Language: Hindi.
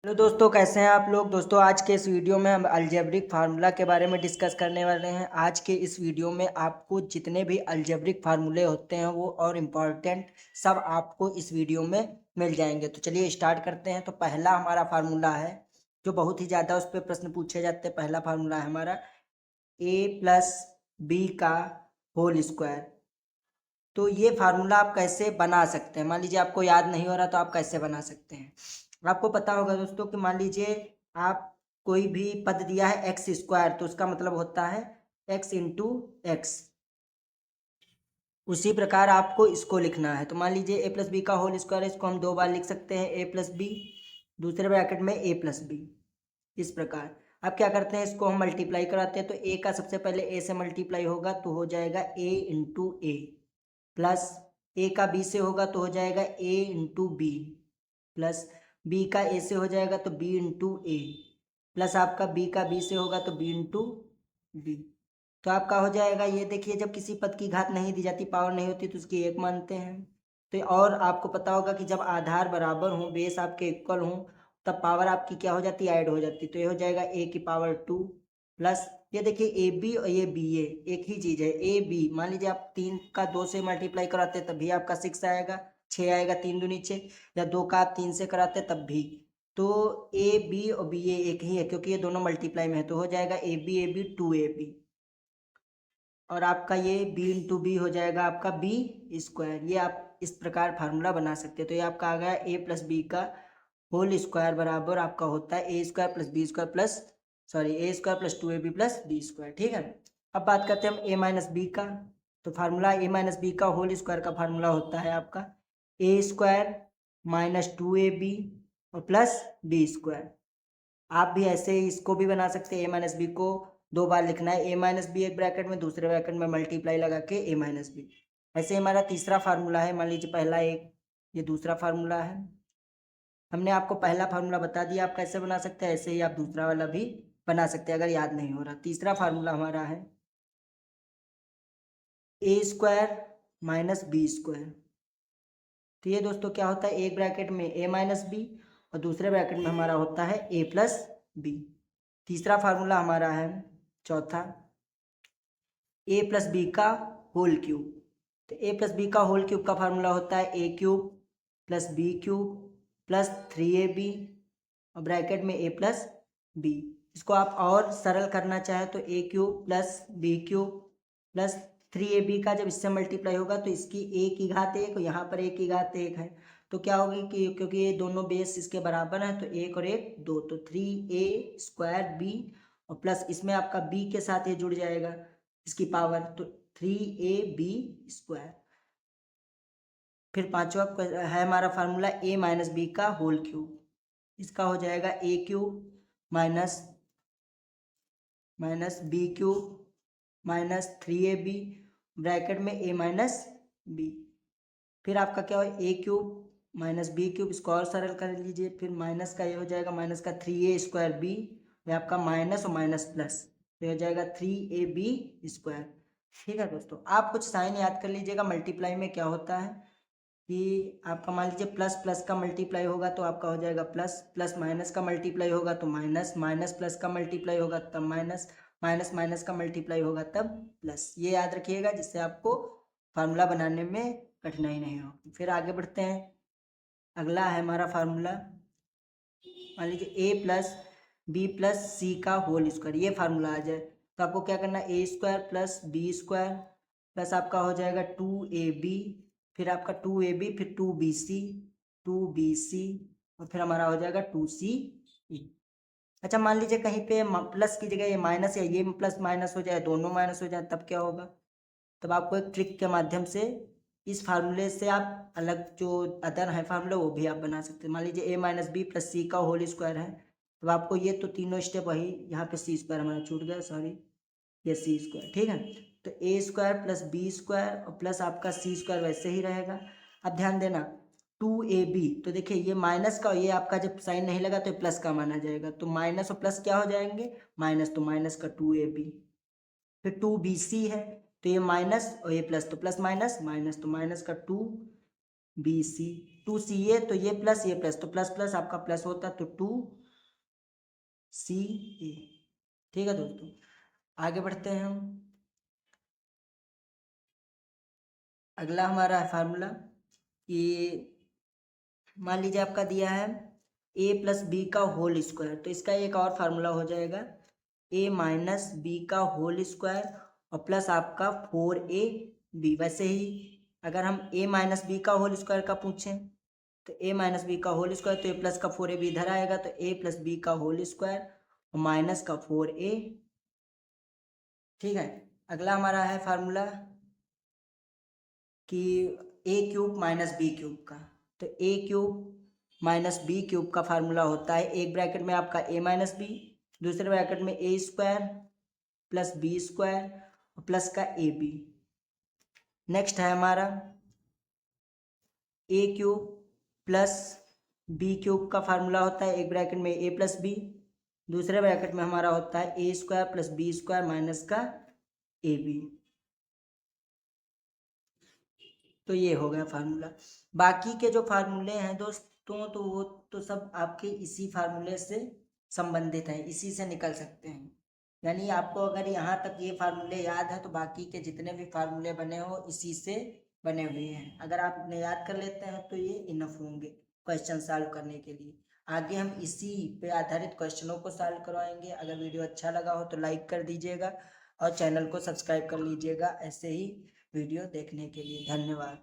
हेलो दोस्तों, कैसे हैं आप लोग। दोस्तों आज के इस वीडियो में हम अलजेब्रिक फार्मूला के बारे में डिस्कस करने वाले हैं। आज के इस वीडियो में आपको जितने भी अलजेब्रिक फार्मूले होते हैं वो और इम्पॉर्टेंट सब आपको इस वीडियो में मिल जाएंगे। तो चलिए स्टार्ट करते हैं। तो पहला हमारा फार्मूला है जो बहुत ही ज़्यादा उस पर प्रश्न पूछे जाते हैं। पहला फार्मूला है हमारा a+b का होल स्क्वायर। तो ये फार्मूला आप कैसे बना सकते हैं, मान लीजिए आपको याद नहीं हो रहा तो आप कैसे बना सकते हैं। आपको पता होगा दोस्तों कि मान लीजिए आप कोई भी पद दिया है एक्स स्क्वायर, तो उसका मतलब होता है एक्स इंटू एक्स। उसी प्रकार आपको इसको लिखना है। तो मान लीजिए ए प्लस बी का होल स्क्वायर है, इसको हम दो बार लिख सकते हैं, ए प्लस बी दूसरे ब्रैकेट में ए प्लस बी। इस प्रकार अब क्या करते हैं, इसको हम मल्टीप्लाई कराते हैं। तो ए का सबसे पहले ए से मल्टीप्लाई होगा तो हो जाएगा ए इंटू ए, प्लस ए का बी से होगा तो हो जाएगा ए इंटू बी, प्लस बी का ए से हो जाएगा तो बी इंटू ए, प्लस आपका बी का बी से होगा तो बी इंटू बी। तो आपका हो जाएगा, ये देखिए जब किसी पद की घात नहीं दी जाती, पावर नहीं होती, तो उसकी एक मानते हैं। तो और आपको पता होगा कि जब आधार बराबर हो, बेस आपके इक्वल हो, तब पावर आपकी क्या हो जाती है, ऐड हो जाती है। तो ये हो जाएगा ए की पावर 2, प्लस ये देखिए ए बी और ये बी, ए एक ही चीज़ है। ए बी मान लीजिए आप 3 का 2 से मल्टीप्लाई कराते तब भी आपका 6 आएगा, 6 आएगा, 3 दूनी 6, या 2 का आप 3 से कराते तब भी। तो ए बी और बी ए एक ही है क्योंकि ये दोनों मल्टीप्लाई में है। तो हो जाएगा ए बी 2ab, और आपका ये बी इंटू बी हो जाएगा आपका बी स्क्वायर। ये आप इस प्रकार फार्मूला बना सकते हैं। तो ये आपका आ गया ए प्लस बी का होल स्क्वायर बराबर आपका होता है a square plus B square plus a square plus 2ab plus B square. ठीक है, अब बात करते हैं हम ए माइनस बी का। तो फार्मूला ए माइनस बी का होल स्क्वायर का फार्मूला होता है आपका ए स्क्वायर माइनस 2ab और प्लस बी स्क्वायर। आप भी ऐसे ही इसको भी बना सकते हैं। ए माइनस बी को दो बार लिखना है, ए माइनस बी एक ब्रैकेट में, दूसरे ब्रैकेट में मल्टीप्लाई लगा के ए माइनस बी। ऐसे हमारा तीसरा फार्मूला है, मान लीजिए पहला एक, ये दूसरा फार्मूला है। हमने आपको पहला फार्मूला बता दिया आप कैसे बना सकते हैं, ऐसे ही आप दूसरा वाला भी बना सकते हैं अगर याद नहीं हो रहा। तीसरा फार्मूला हमारा है a square minus B square. तो ये दोस्तों क्या होता है, एक ब्रैकेट में ए माइनस बी और दूसरे ब्रैकेट में हमारा होता है ए प्लस बी। तीसरा फार्मूला हमारा है चौथा, ए प्लस बी का होल क्यूब। तो ए प्लस बी का होल क्यूब का फार्मूला होता है a cube plus B cube plus 3ab और ब्रैकेट में ए प्लस बी। इसको आप और सरल करना चाहें तो a cube plus B cube plus 3ab का जब इससे मल्टीप्लाई होगा तो इसकी ए की घात 1 और यहाँ पर ए की घात 1 है। तो क्या होगी कि क्योंकि ये दोनों बेस इसके बराबर हैं तो 1 और 1 2, तो 3a स्क्वायर बी और प्लस इसमें आपका b के साथ ये जुड़ जाएगा इसकी पावर, तो 3ab स्क्वायर। फिर पांचवा है हमारा फार्मूला a माइनस बी का होल क्यूब। इसका हो जाएगा a cube minus B cube minus 3ab bracket में ए माइनस बी। फिर आपका क्या हो, a cube minus B cube, इसको और सरल कर लीजिए। फिर माइनस का ये हो जाएगा माइनस का 3a स्क्वायर बी, ये आपका माइनस और माइनस प्लस, तो हो जाएगा 3ab स्क्वायर। ठीक है दोस्तों, आप कुछ साइन याद कर लीजिएगा। मल्टीप्लाई में क्या होता है कि आपका मान लीजिए प्लस प्लस का मल्टीप्लाई होगा तो आपका हो जाएगा प्लस, प्लस माइनस का मल्टीप्लाई होगा तो माइनस, माइनस प्लस का मल्टीप्लाई होगा तब माइनस, माइनस माइनस का मल्टीप्लाई होगा तब प्लस। ये याद रखिएगा जिससे आपको फार्मूला बनाने में कठिनाई नहीं हो। फिर आगे बढ़ते हैं, अगला है हमारा फार्मूला, मान लीजिए a plus b plus c का होल स्क्वायर। ये फार्मूला आ जाए तो आपको क्या करना है, a square plus B square plus आपका हो जाएगा 2ab, फिर आपका 2ab फिर 2bc और फिर हमारा हो जाएगा 2ce। अच्छा मान लीजिए कहीं पे प्लस की जगह ये माइनस या ये प्लस माइनस हो जाए, दोनों माइनस हो जाए, तब क्या होगा। तब आपको एक ट्रिक के माध्यम से इस फार्मूले से आप अलग जो अदर है फार्मूला वो भी आप बना सकते हैं। मान लीजिए ए माइनस बी प्लस सी का होल स्क्वायर है, तो आपको ये तो तीनों स्टेप वही, यहाँ पे सी स्क्वायर हमारा छूट गया, सॉरी, ये सी स्क्वायर। ठीक है, तो ए स्क्वायर प्लस बी स्क्वायर और प्लस आपका सी स्क्वायर वैसे ही रहेगा। अब ध्यान देना 2ab, तो देखिए ये माइनस का, ये आपका जब साइन नहीं लगा तो ये प्लस का माना जाएगा, तो माइनस और प्लस क्या हो जाएंगे, माइनस, तो माइनस का 2ab। फिर 2bc है तो ये माइनस और ये प्लस, तो प्लस माइनस माइनस, तो माइनस का 2bc। 2CA, तो ये प्लस ये प्लस, तो प्लस प्लस आपका प्लस होता है, तो 2CA। ठीक है दोस्तों, आगे बढ़ते हैं हम। अगला हमारा है फार्मूला कि मान लीजिए आपका दिया है a प्लस बी का होल स्क्वायर, तो इसका एक और फार्मूला हो जाएगा a माइनस बी का होल स्क्वायर और प्लस आपका 4ab। वैसे ही अगर हम a माइनस बी का होल स्क्वायर का पूछें तो a माइनस बी का होल स्क्वायर, तो a प्लस का 4ab इधर आएगा, तो a प्लस बी का होल स्क्वायर और माइनस का 4a। ठीक है, अगला हमारा है फार्मूला कि a cube minus B cube का, तो a cube minus B cube का फार्मूला होता है एक ब्रैकेट में आपका a माइनस बी, दूसरे ब्रैकेट में a square plus B square और प्लस का ए बी। नेक्स्ट है हमारा a cube plus B cube का फार्मूला होता है एक ब्रैकेट में a प्लस बी, दूसरे ब्रैकेट में हमारा होता है a square plus B square minus का ए बी। तो ये हो गया फार्मूला। बाकी के जो फार्मूले हैं दोस्तों, तो वो तो सब आपके इसी फार्मूले से संबंधित हैं, इसी से निकल सकते हैं। यानी आपको अगर यहाँ तक ये फार्मूले याद है तो बाकी के जितने भी फार्मूले बने हो इसी से बने हुए हैं। अगर आप इन्हें याद कर लेते हैं तो ये इनफ होंगे क्वेश्चन सॉल्व करने के लिए। आगे हम इसी पे आधारित क्वेश्चनों को सॉल्व करवाएंगे। अगर वीडियो अच्छा लगा हो तो लाइक कर दीजिएगा और चैनल को सब्सक्राइब कर लीजिएगा ऐसे ही वीडियो देखने के लिए। धन्यवाद।